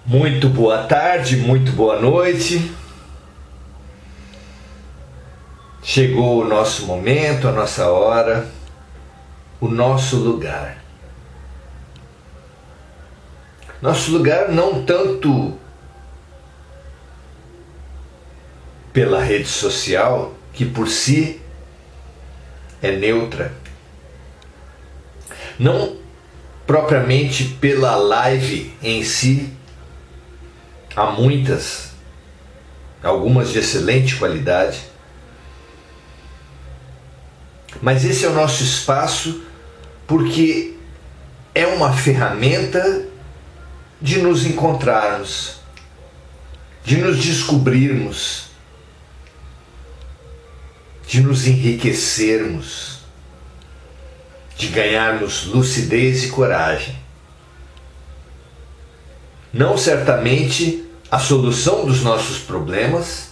Muito boa tarde, muito boa noite. Chegou o nosso momento, a nossa hora, o nosso lugar. Nosso lugar não tanto pela rede social, que por si é neutra, não propriamente pela live em si. Há muitas, algumas de excelente qualidade, mas esse é o nosso espaço porque é uma ferramenta de nos encontrarmos, de nos descobrirmos, de nos enriquecermos, de ganharmos lucidez e coragem. Não certamente a solução dos nossos problemas,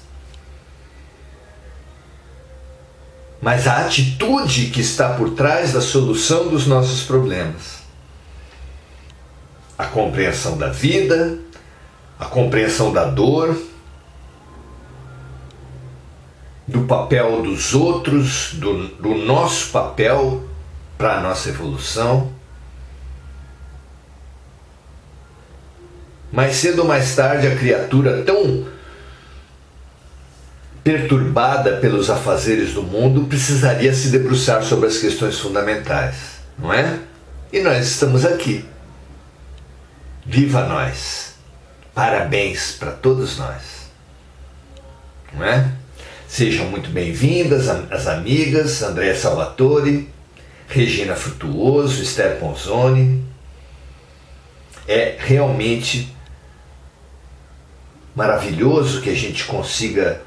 mas a atitude que está por trás da solução dos nossos problemas. A compreensão da vida, a compreensão da dor, do papel dos outros, do nosso papel para a nossa evolução. Mais cedo ou mais tarde, a criatura tão perturbada pelos afazeres do mundo precisaria se debruçar sobre as questões fundamentais, não é? E nós estamos aqui. Viva nós! Parabéns para todos nós, não é? Sejam muito bem-vindas as amigas Andréa Salvatore, Regina Frutuoso, Esther Ponzoni. É realmente maravilhoso que a gente consiga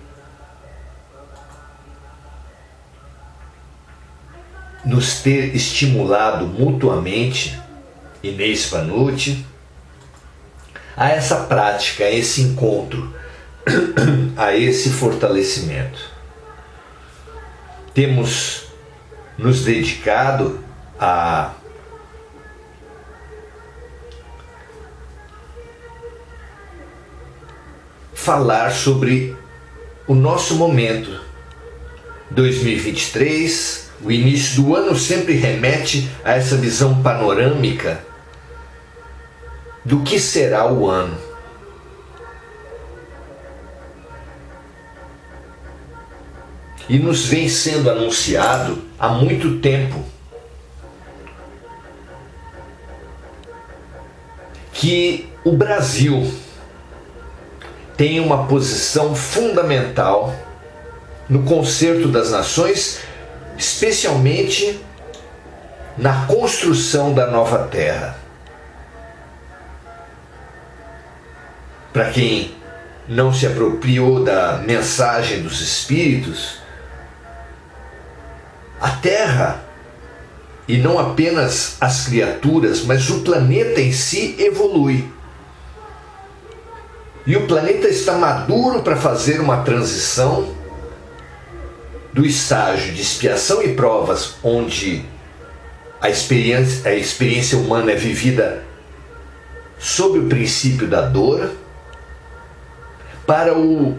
nos ter estimulado mutuamente, Inês Panucci, a essa prática, a esse encontro, a esse fortalecimento. Temos nos dedicado a falar sobre o nosso momento. 2023, o início do ano sempre remete a essa visão panorâmica do que será o ano. E nos vem sendo anunciado há muito tempo que o Brasil tem uma posição fundamental no concerto das nações, especialmente na construção da nova terra. Para quem não se apropriou da mensagem dos Espíritos, a Terra, e não apenas as criaturas, mas o planeta em si evolui. E o planeta está maduro para fazer uma transição do estágio de expiação e provas, onde a experiência humana é vivida sob o princípio da dor, para o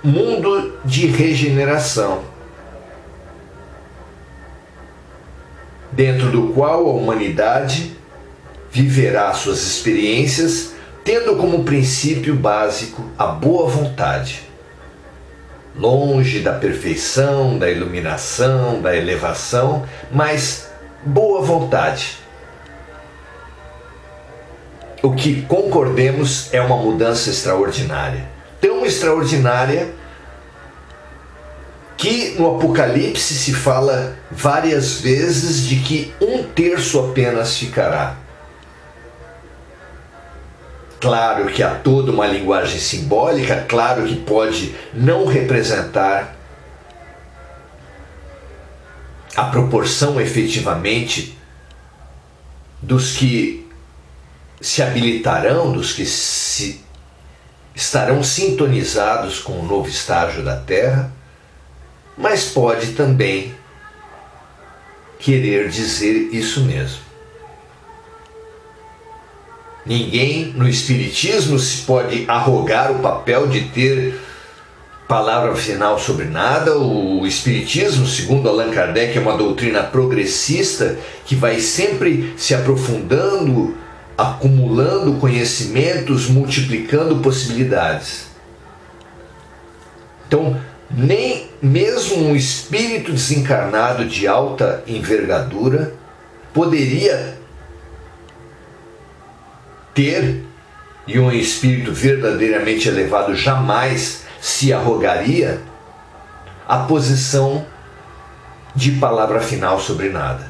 mundo de regeneração, dentro do qual a humanidade viverá suas experiências tendo como princípio básico a boa vontade, longe da perfeição, da iluminação, da elevação, mas boa vontade. O que concordemos é uma mudança extraordinária, tão extraordinária que no Apocalipse se fala várias vezes de que 1/3 apenas ficará. Claro que há toda uma linguagem simbólica, claro que pode não representar a proporção efetivamente dos que se habilitarão, dos que estarão sintonizados com o novo estágio da Terra, mas pode também querer dizer isso mesmo. Ninguém no Espiritismo se pode arrogar o papel de ter palavra final sobre nada. O Espiritismo, segundo Allan Kardec, é uma doutrina progressista que vai sempre se aprofundando, acumulando conhecimentos, multiplicando possibilidades. Então, nem mesmo um espírito desencarnado de alta envergadura poderia ter, e um espírito verdadeiramente elevado jamais se arrogaria, a posição de palavra final sobre nada.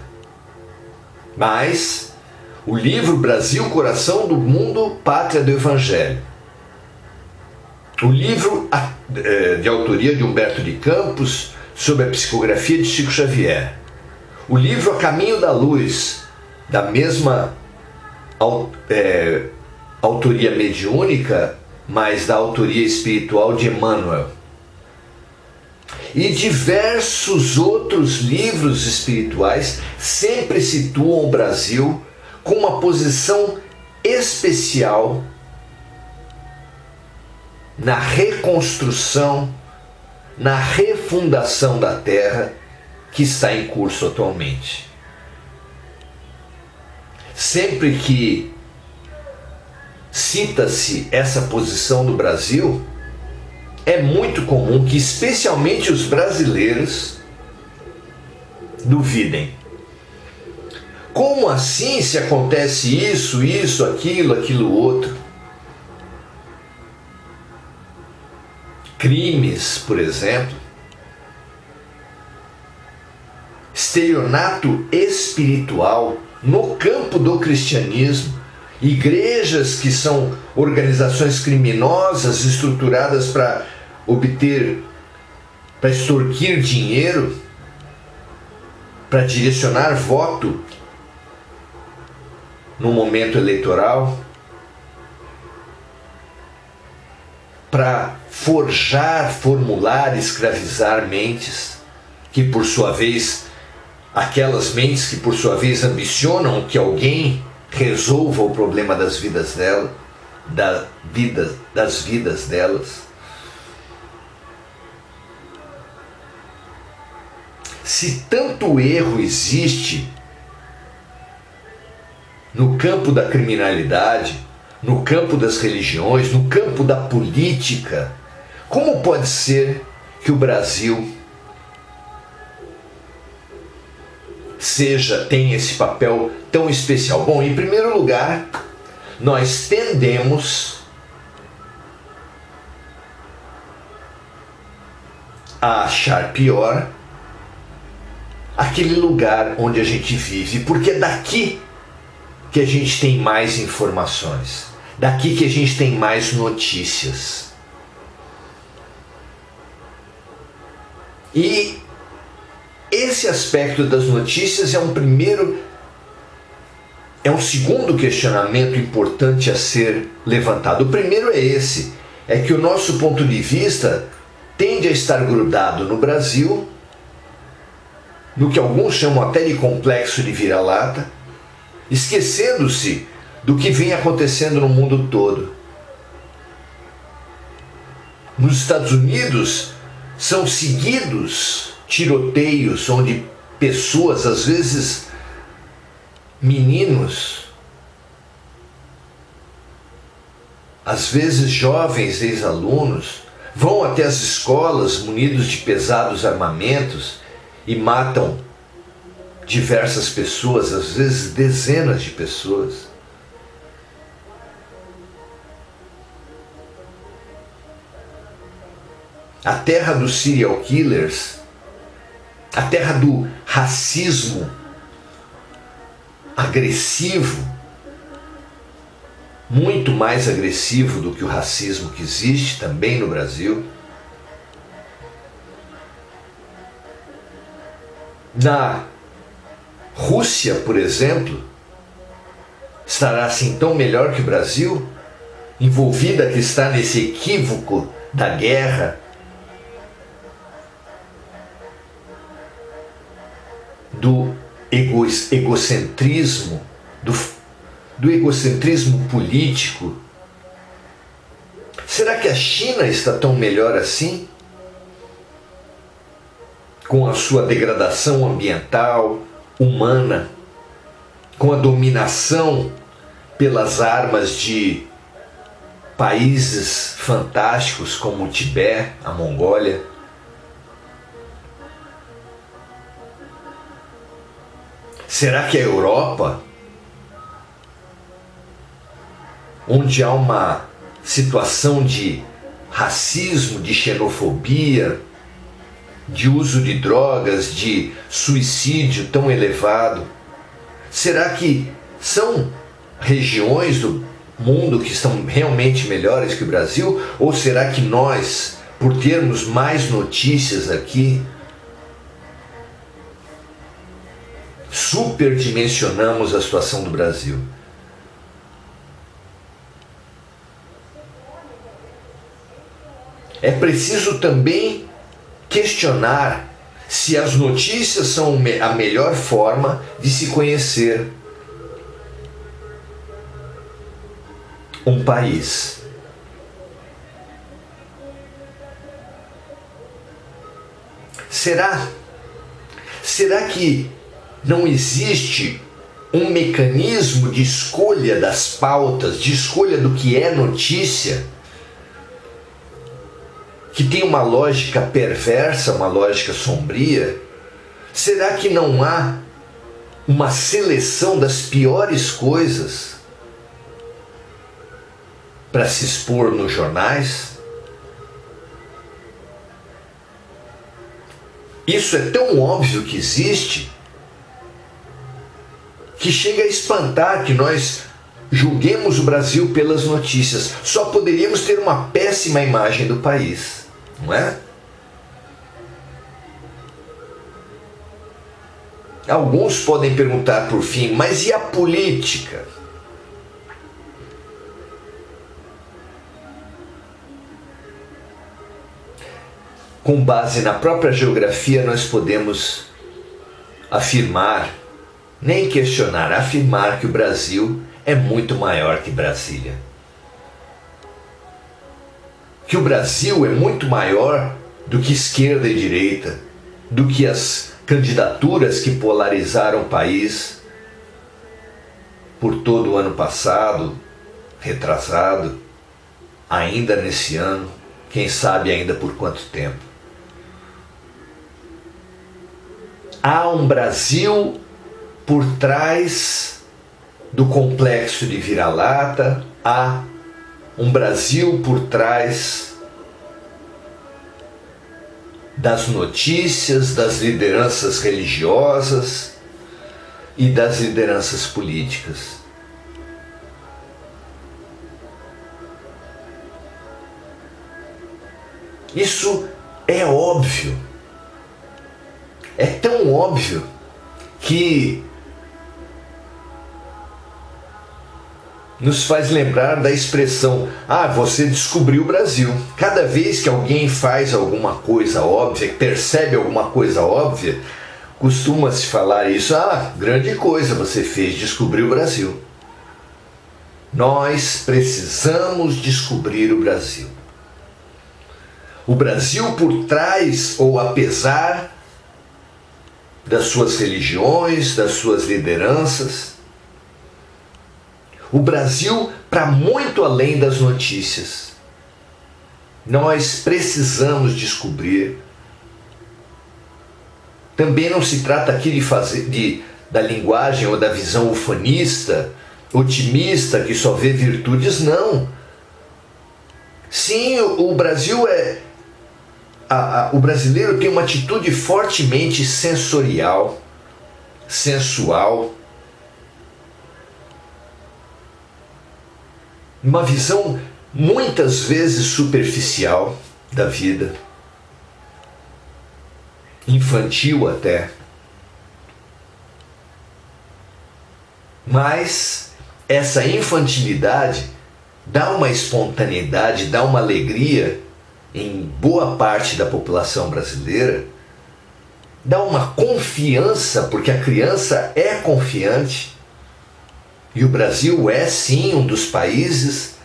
Mas o livro Brasil, Coração do Mundo, Pátria do Evangelho, o livro de autoria de Humberto de Campos sobre a psicografia de Chico Xavier, o livro A Caminho da Luz, da mesma autoria mediúnica, mas da autoria espiritual de Emmanuel, e diversos outros livros espirituais sempre situam o Brasil com uma posição especial na reconstrução, na refundação da Terra que está em curso atualmente. Sempre que cita-se essa posição do Brasil, é muito comum que especialmente os brasileiros duvidem. Como assim, se acontece isso, aquilo outro? Crimes, por exemplo. Estelionato espiritual no campo do cristianismo. Igrejas que são organizações criminosas estruturadas para extorquir dinheiro, para direcionar voto no momento eleitoral, para formular, escravizar mentes, que por sua vez, aquelas mentes que por sua vez ambicionam que alguém resolva o problema das vidas delas, das vidas delas. Se tanto erro existe no campo da criminalidade, no campo das religiões, no campo da política, como pode ser que o Brasil tenha esse papel tão especial? Bom, em primeiro lugar, nós tendemos a achar pior aquele lugar onde a gente vive, porque é daqui que a gente tem mais informações, daqui que a gente tem mais notícias. E esse aspecto das notícias é um segundo questionamento importante a ser levantado. O primeiro é esse, é que o nosso ponto de vista tende a estar grudado no Brasil, no que alguns chamam até de complexo de vira-lata, esquecendo-se do que vem acontecendo no mundo todo. Nos Estados Unidos são seguidos tiroteios onde pessoas, às vezes meninos, às vezes jovens ex-alunos, vão até as escolas munidos de pesados armamentos e matam diversas pessoas, às vezes dezenas de pessoas. A terra dos serial killers, a terra do racismo agressivo, muito mais agressivo do que o racismo que existe também no Brasil. Na Rússia, por exemplo, estará assim tão melhor que o Brasil, envolvida que está nesse equívoco da guerra, do egocentrismo, do egocentrismo político? Será que a China está tão melhor assim? Com a sua degradação ambiental, humana, com a dominação pelas armas de países fantásticos como o Tibete, a Mongólia. Será que a Europa, onde há uma situação de racismo, de xenofobia, de uso de drogas, de suicídio tão elevado, será que são regiões do mundo que estão realmente melhores que o Brasil? Ou será que nós, por termos mais notícias aqui, superdimensionamos a situação do Brasil? É preciso também questionar se as notícias são a melhor forma de se conhecer um país. Será que não existe um mecanismo de escolha das pautas, de escolha do que é notícia, que tem uma lógica perversa, uma lógica sombria? Será que não há uma seleção das piores coisas para se expor nos jornais? Isso é tão óbvio que existe, que chega a espantar que nós julguemos o Brasil pelas notícias. Só poderíamos ter uma péssima imagem do país, não é? Alguns podem perguntar por fim, mas e a política? Com base na própria geografia, nós podemos afirmar, nem questionar, afirmar que o Brasil é muito maior que Brasília. Que o Brasil é muito maior do que esquerda e direita, do que as candidaturas que polarizaram o país por todo o ano passado, retrasado, ainda nesse ano, quem sabe ainda por quanto tempo. Há um Brasil por trás do complexo de vira-lata, há um Brasil por trás das notícias, das lideranças religiosas e das lideranças políticas. Isso é óbvio. É tão óbvio que nos faz lembrar da expressão: você descobriu o Brasil. Cada vez que alguém faz alguma coisa óbvia, percebe alguma coisa óbvia, costuma-se falar isso: grande coisa você fez, descobriu o Brasil. Nós precisamos descobrir o Brasil. O Brasil por trás ou apesar das suas religiões, das suas lideranças. O Brasil para muito além das notícias. Nós precisamos descobrir. Também não se trata aqui da linguagem ou da visão ufanista, otimista, que só vê virtudes, não. Sim, o Brasil o brasileiro tem uma atitude fortemente sensorial, sensual, uma visão muitas vezes superficial da vida, infantil até. Mas essa infantilidade dá uma espontaneidade, dá uma alegria em boa parte da população brasileira, dá uma confiança, porque a criança é confiante. E o Brasil é sim um dos países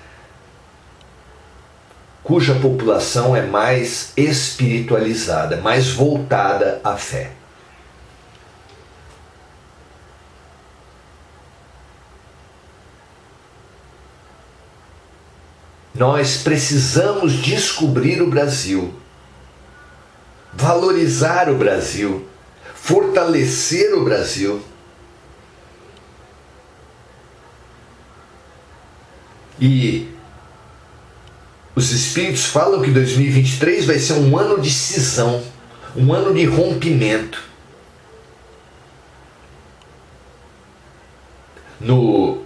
cuja população é mais espiritualizada, mais voltada à fé. Nós precisamos descobrir o Brasil, valorizar o Brasil, fortalecer o Brasil. E os espíritos falam que 2023 vai ser um ano de cisão, um ano de rompimento. No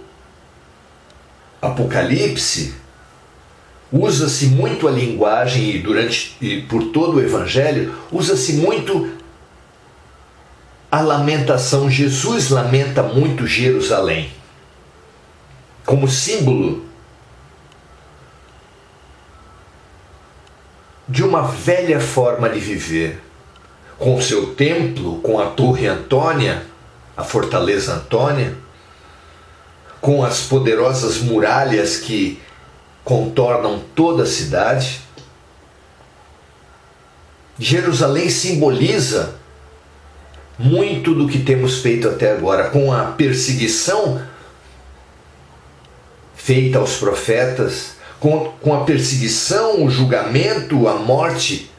Apocalipse, usa-se muito a linguagem, e por todo o Evangelho, usa-se muito a lamentação. Jesus lamenta muito Jerusalém, como símbolo de uma velha forma de viver, com o seu templo, com a Torre Antônia, a Fortaleza Antônia, com as poderosas muralhas que contornam toda a cidade. Jerusalém simboliza muito do que temos feito até agora, com a perseguição feita aos profetas, com a perseguição, o julgamento, a morte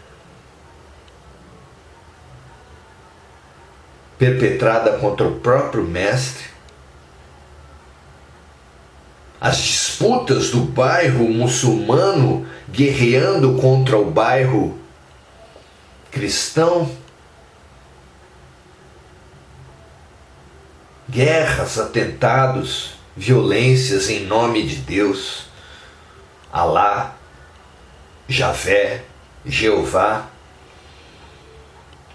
perpetrada contra o próprio Mestre, as disputas do bairro muçulmano guerreando contra o bairro cristão, guerras, atentados, violências em nome de Deus, Alá, Javé, Jeová,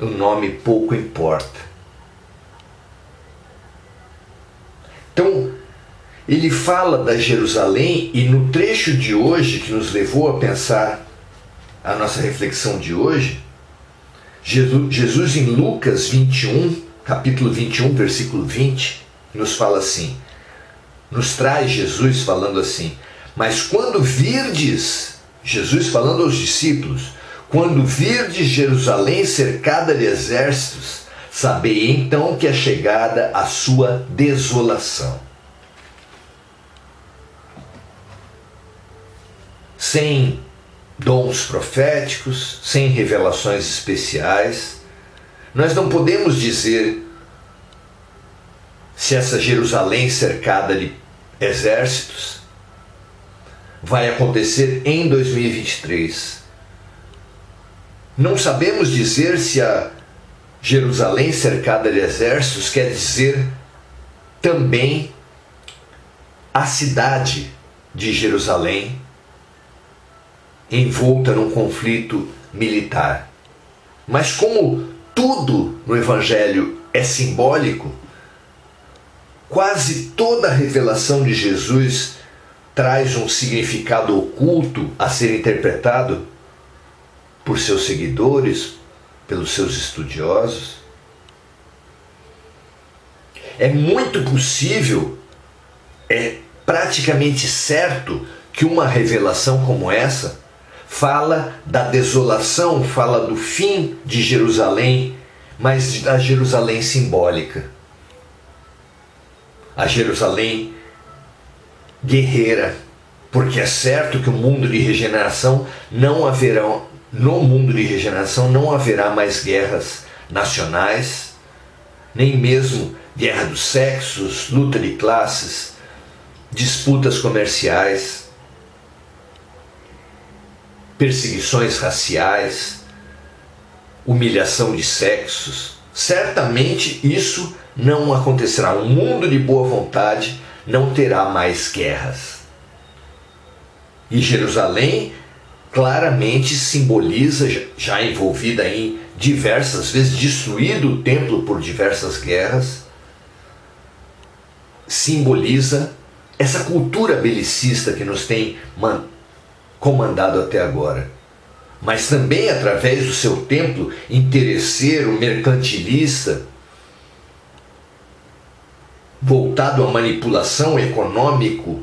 o nome pouco importa. Então, ele fala da Jerusalém, e no trecho de hoje, que nos levou a pensar a nossa reflexão de hoje, Jesus em Lucas 21, capítulo 21, versículo 20, nos fala assim, nos traz Jesus falando assim: mas quando virdes, Jesus falando aos discípulos, quando virdes Jerusalém cercada de exércitos, sabei então que é chegada a sua desolação. Sem dons proféticos, sem revelações especiais, nós não podemos dizer se essa Jerusalém cercada de exércitos vai acontecer em 2023. Não sabemos dizer se a Jerusalém cercada de exércitos quer dizer também a cidade de Jerusalém envolta num conflito militar. Mas como tudo no Evangelho é simbólico, quase toda a revelação de Jesus traz um significado oculto a ser interpretado por seus seguidores, pelos seus estudiosos. É muito possível, é praticamente certo que uma revelação como essa fala da desolação, fala do fim de Jerusalém, mas da Jerusalém simbólica. A Jerusalém guerreira, porque é certo que o mundo de regeneração não haverá, no mundo de regeneração não haverá mais guerras nacionais, nem mesmo guerra dos sexos, luta de classes, disputas comerciais, perseguições raciais, humilhação de sexos. Certamente isso não acontecerá. Um mundo de boa vontade não terá mais guerras. E Jerusalém claramente simboliza, já envolvida em diversas vezes, destruído o templo por diversas guerras, simboliza essa cultura belicista que nos tem comandado até agora. Mas também através do seu templo interesseiro, mercantilista, voltado à manipulação econômico,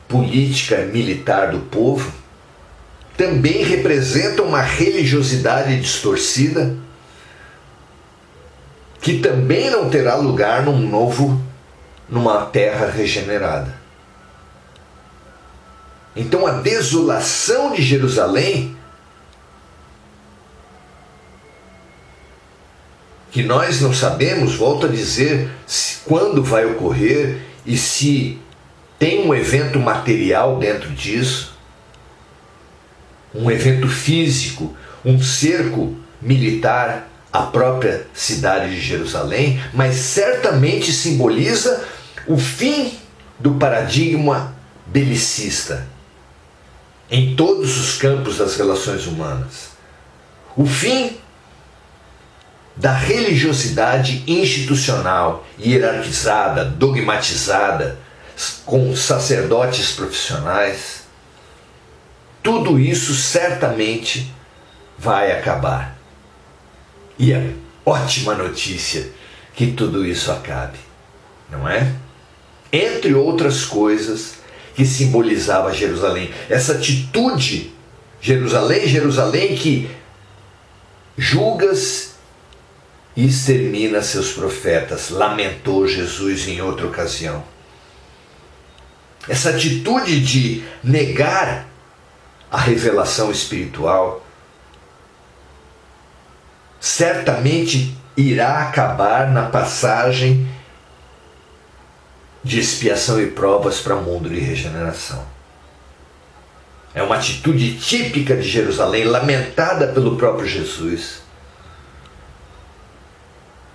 política e militar do povo, também representa uma religiosidade distorcida que também não terá lugar numa terra regenerada. Então a desolação de Jerusalém, que nós não sabemos, volto a dizer, quando vai ocorrer e se tem um evento material dentro disso, um evento físico, um cerco militar à própria cidade de Jerusalém, mas certamente simboliza o fim do paradigma belicista em todos os campos das relações humanas. O fim da religiosidade institucional, hierarquizada, dogmatizada, com sacerdotes profissionais. Tudo isso certamente vai acabar. E é ótima notícia que tudo isso acabe, não é? Entre outras coisas que simbolizava Jerusalém. Essa atitude, Jerusalém, Jerusalém, que julgas e extermina seus profetas, lamentou Jesus em outra ocasião. Essa atitude de negar a revelação espiritual certamente irá acabar na passagem de expiação e provas para o mundo de regeneração. É uma atitude típica de Jerusalém, lamentada pelo próprio Jesus.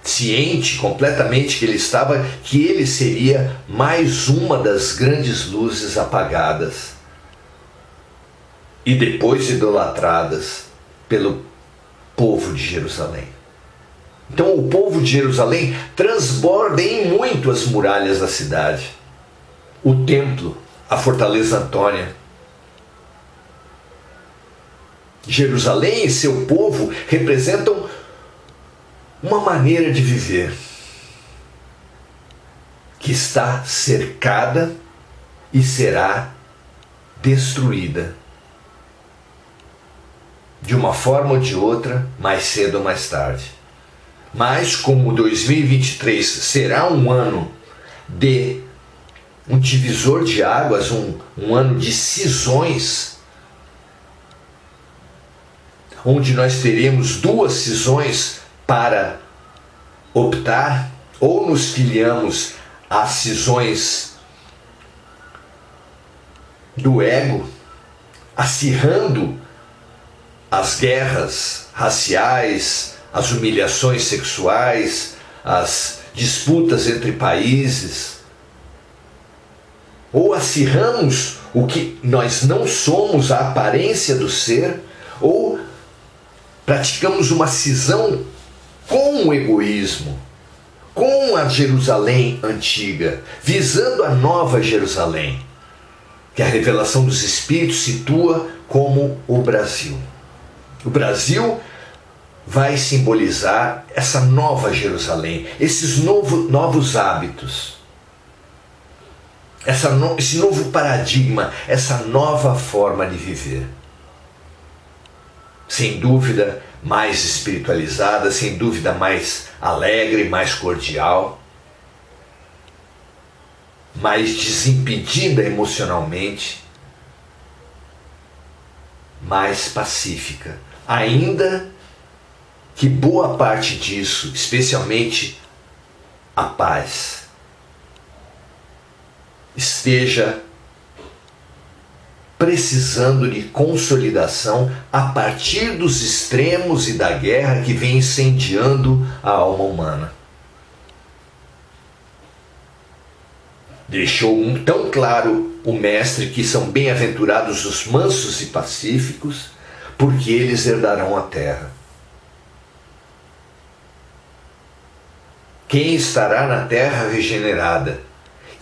Ciente completamente que ele seria mais uma das grandes luzes apagadas e depois idolatradas pelo povo de Jerusalém. Então o povo de Jerusalém transborda em muito as muralhas da cidade, o templo, a fortaleza Antônia. Jerusalém e seu povo representam uma maneira de viver que está cercada e será destruída de uma forma ou de outra, mais cedo ou mais tarde. Mas como 2023 será um ano de um divisor de águas, um ano de cisões, onde nós teremos duas cisões para optar, ou nos filiamos às cisões do ego, acirrando as guerras raciais, as humilhações sexuais, as disputas entre países, ou acirramos o que nós não somos, a aparência do ser, ou praticamos uma cisão com o egoísmo, com a Jerusalém antiga, visando a nova Jerusalém, que a revelação dos Espíritos situa como o Brasil. O Brasil vai simbolizar essa nova Jerusalém, esses novos hábitos, esse novo paradigma, essa nova forma de viver. Sem dúvida, mais espiritualizada, sem dúvida mais alegre, mais cordial, mais desimpedida emocionalmente, mais pacífica. Ainda que boa parte disso, especialmente a paz, esteja precisando de consolidação a partir dos extremos e da guerra que vem incendiando a alma humana. Deixou tão claro o Mestre que são bem-aventurados os mansos e pacíficos, porque eles herdarão a terra. Quem estará na terra regenerada?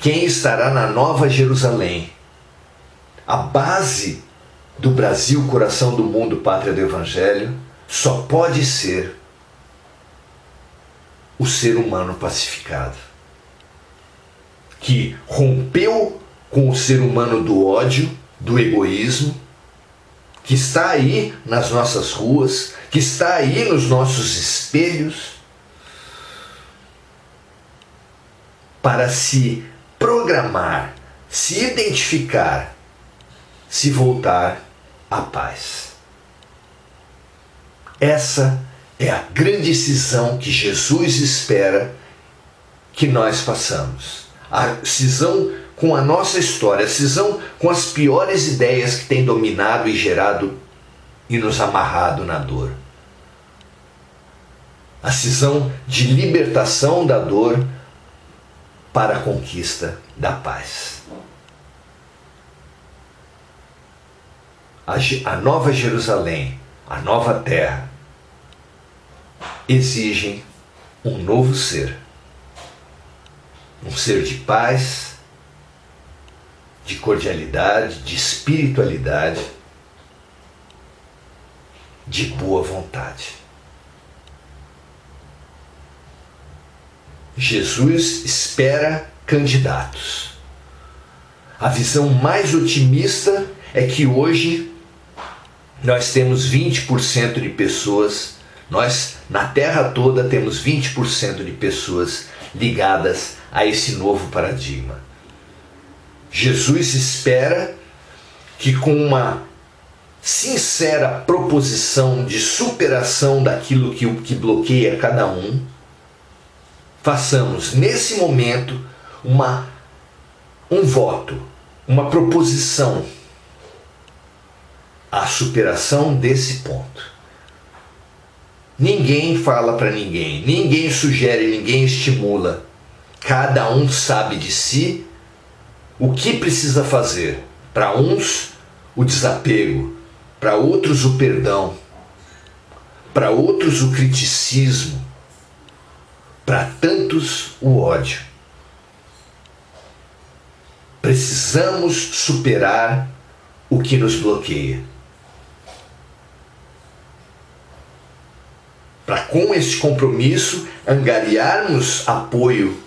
Quem estará na nova Jerusalém? A base do Brasil, coração do mundo, pátria do Evangelho, só pode ser o ser humano pacificado. que rompeu com o ser humano do ódio, do egoísmo, que está aí nas nossas ruas, que está aí nos nossos espelhos, para se programar, se identificar, se voltar à paz. Essa é a grande cisão que Jesus espera que nós façamos. A cisão com a nossa história, a cisão com as piores ideias que têm dominado e gerado e nos amarrado na dor. A cisão de libertação da dor para a conquista da paz. A Nova Jerusalém, a nova terra, exigem um novo ser. Um ser de paz, de cordialidade, de espiritualidade, de boa vontade. Jesus espera candidatos. A visão mais otimista é que hoje nós temos 20% de pessoas, nós na Terra toda temos 20% de pessoas ligadas a esse novo paradigma. Jesus espera que com uma sincera proposição de superação daquilo que bloqueia cada um, façamos nesse momento um voto, uma proposição à superação desse ponto. Ninguém fala para ninguém, ninguém sugere, ninguém estimula. Cada um sabe de si o que precisa fazer. Para uns, o desapego, para outros, o perdão, para outros, o criticismo, para tantos, o ódio. Precisamos superar o que nos bloqueia. Para com esse compromisso angariarmos apoio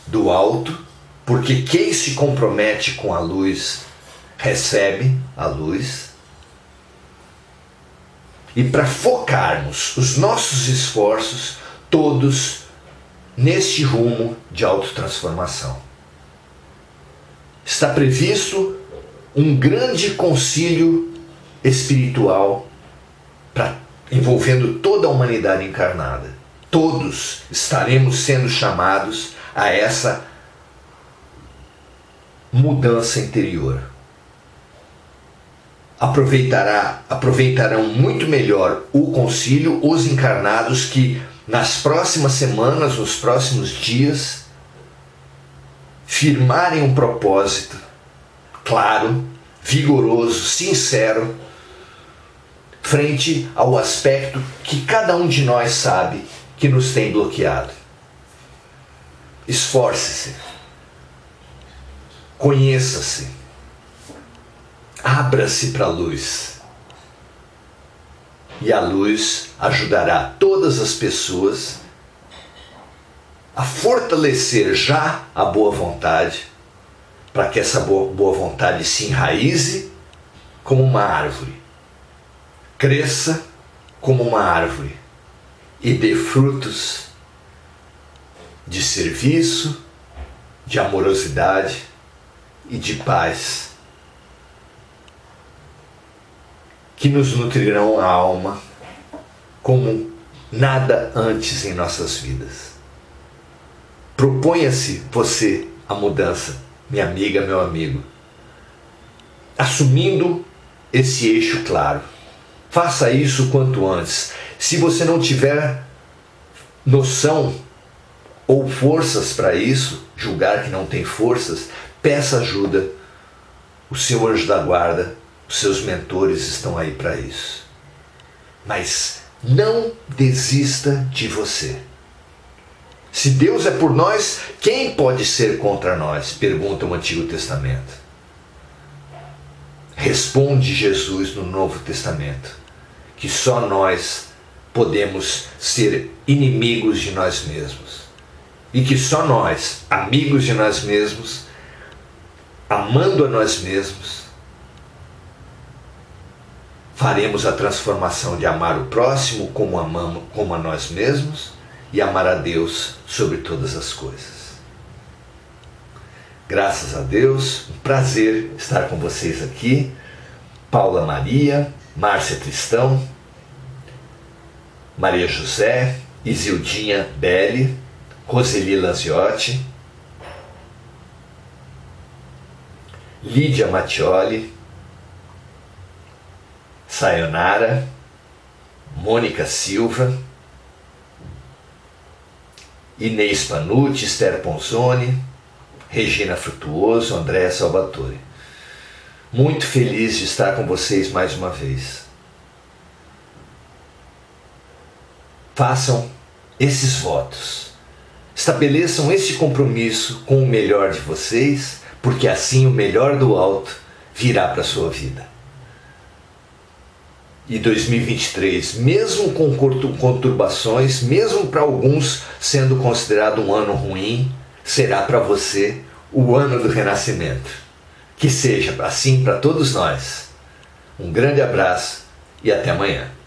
do alto, porque quem se compromete com a luz recebe a luz. E para focarmos os nossos esforços todos neste rumo de autotransformação. Está previsto um grande concílio espiritual envolvendo toda a humanidade encarnada. Todos estaremos sendo chamados a essa mudança interior. Aproveitarão muito melhor o concílio os encarnados que nas próximas semanas, nos próximos dias, firmarem um propósito claro, vigoroso, sincero, frente ao aspecto que cada um de nós sabe que nos tem bloqueado. Esforce-se, conheça-se, abra-se para a luz. E a luz ajudará todas as pessoas a fortalecer já a boa vontade, para que essa boa vontade se enraize como uma árvore, cresça como uma árvore e dê frutos de serviço, de amorosidade e de paz, que nos nutrirão a alma como nada antes em nossas vidas. Proponha-se você a mudança, minha amiga, meu amigo, assumindo esse eixo claro. Faça isso quanto antes. Se você não tiver noção ou forças para isso, julgar que não tem forças, peça ajuda. O seu anjo da guarda, os seus mentores estão aí para isso. Mas não desista de você. Se Deus é por nós, quem pode ser contra nós? Pergunta o Antigo Testamento. Responde Jesus no Novo Testamento, que só nós podemos ser inimigos de nós mesmos. E que só nós, amigos de nós mesmos, amando a nós mesmos, faremos a transformação de amar o próximo como amamos, como a nós mesmos, e amar a Deus sobre todas as coisas. Graças a Deus, um prazer estar com vocês aqui. Paula Maria, Márcia Tristão, Maria José, Isildinha Belli, Roseli Lanziotti, Lídia Mattioli, Sayonara, Mônica Silva, Inês Panucci, Esther Ponzoni, Regina Frutuoso, Andréa Salvatore. Muito feliz de estar com vocês mais uma vez. Façam esses votos. Estabeleçam esse compromisso com o melhor de vocês, porque assim o melhor do alto virá para a sua vida. E 2023, mesmo com conturbações, mesmo para alguns sendo considerado um ano ruim, será para você o ano do renascimento. Que seja assim para todos nós. Um grande abraço e até amanhã.